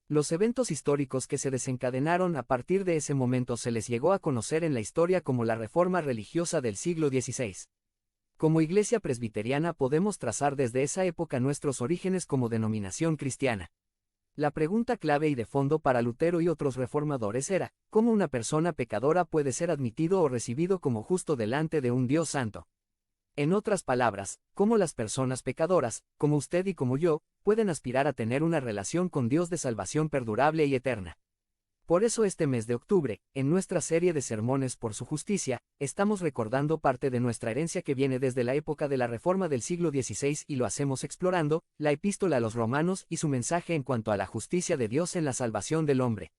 Los eventos históricos que se desencadenaron a partir de ese momento se les llegó a conocer en la historia como la Reforma religiosa del siglo XVI. Como Iglesia Presbiteriana podemos trazar desde esa época nuestros orígenes como denominación cristiana. La pregunta clave y de fondo para Lutero y otros reformadores era, ¿cómo una persona pecadora puede ser admitido o recibido como justo delante de un Dios santo? En otras palabras, ¿cómo las personas pecadoras, como usted y como yo, pueden aspirar a tener una relación con Dios de salvación perdurable y eterna? Por eso este mes de octubre, en nuestra serie de sermones por su justicia, estamos recordando parte de nuestra herencia que viene desde la época de la Reforma del siglo XVI y lo hacemos explorando, la Epístola a los Romanos y su mensaje en cuanto a la justicia de Dios en la salvación del hombre.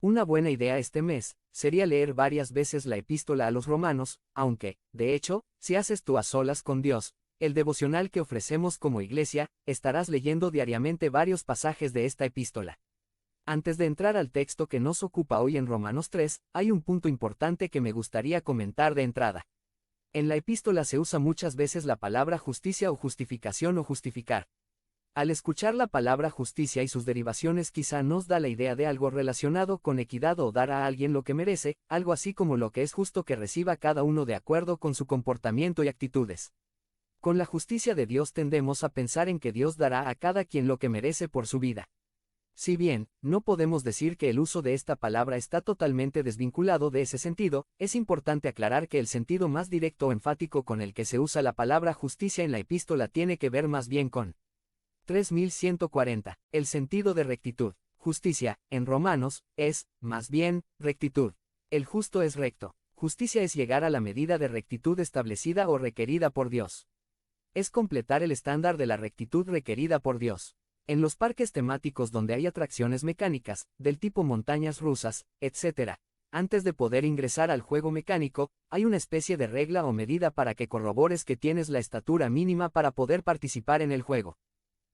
Una buena idea este mes sería leer varias veces la Epístola a los Romanos, aunque, de hecho, si haces tú a solas con Dios, el devocional que ofrecemos como iglesia, estarás leyendo diariamente varios pasajes de esta epístola. Antes de entrar al texto que nos ocupa hoy en Romanos 3, hay un punto importante que me gustaría comentar de entrada. En la epístola se usa muchas veces la palabra justicia o justificación o justificar. Al escuchar la palabra justicia y sus derivaciones quizá nos da la idea de algo relacionado con equidad o dar a alguien lo que merece, algo así como lo que es justo que reciba cada uno de acuerdo con su comportamiento y actitudes. Con la justicia de Dios tendemos a pensar en que Dios dará a cada quien lo que merece por su vida. Si bien, no podemos decir que el uso de esta palabra está totalmente desvinculado de ese sentido, es importante aclarar que el sentido más directo o enfático con el que se usa la palabra justicia en la epístola tiene que ver más bien con 3140. El sentido de rectitud. Justicia, en Romanos, es, más bien, rectitud. El justo es recto. Justicia es llegar a la medida de rectitud establecida o requerida por Dios. Es completar el estándar de la rectitud requerida por Dios. En los parques temáticos donde hay atracciones mecánicas, del tipo montañas rusas, etc., antes de poder ingresar al juego mecánico, hay una especie de regla o medida para que corrobores que tienes la estatura mínima para poder participar en el juego.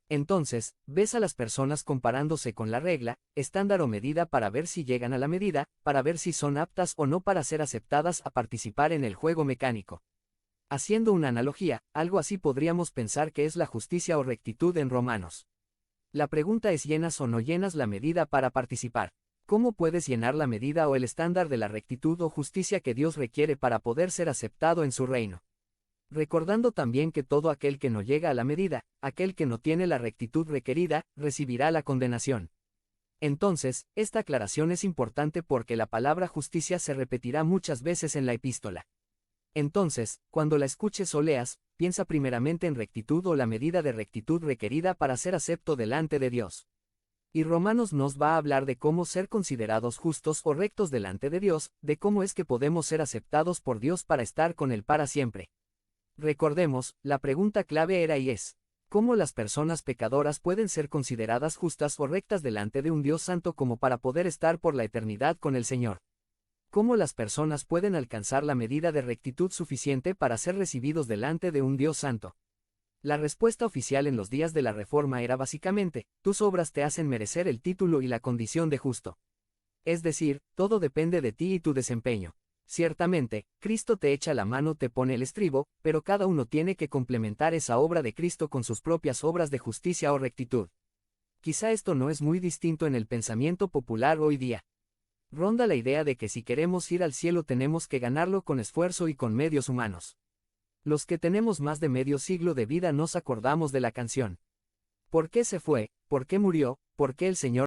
Entonces, ves a las personas comparándose con la regla, estándar o medida para ver si llegan a la medida, para ver si son aptas o no para ser aceptadas a participar en el juego mecánico. Haciendo una analogía, algo así podríamos pensar que es la justicia o rectitud en Romanos. La pregunta es: ¿llenas o no llenas la medida para participar? ¿Cómo puedes llenar la medida o el estándar de la rectitud o justicia que Dios requiere para poder ser aceptado en su reino? Recordando también que todo aquel que no llega a la medida, aquel que no tiene la rectitud requerida, recibirá la condenación. Entonces, esta aclaración es importante porque la palabra justicia se repetirá muchas veces en la epístola. Entonces, cuando la escuches o leas, piensa primeramente en rectitud o la medida de rectitud requerida para ser acepto delante de Dios. Y Romanos nos va a hablar de cómo ser considerados justos o rectos delante de Dios, de cómo es que podemos ser aceptados por Dios para estar con Él para siempre. Recordemos, la pregunta clave era y es: ¿cómo las personas pecadoras pueden ser consideradas justas o rectas delante de un Dios santo como para poder estar por la eternidad con el Señor? ¿Cómo las personas pueden alcanzar la medida de rectitud suficiente para ser recibidos delante de un Dios santo? La respuesta oficial en los días de la Reforma era básicamente: tus obras te hacen merecer el título y la condición de justo. Es decir, todo depende de ti y tu desempeño. Ciertamente, Cristo te echa la mano, te pone el estribo, pero cada uno tiene que complementar esa obra de Cristo con sus propias obras de justicia o rectitud. Quizá esto no es muy distinto en el pensamiento popular hoy día. Ronda la idea de que si queremos ir al cielo tenemos que ganarlo con esfuerzo y con medios humanos. Los que tenemos más de medio siglo de vida nos acordamos de la canción. ¿Por qué se fue? ¿Por qué murió? ¿Por qué el Señor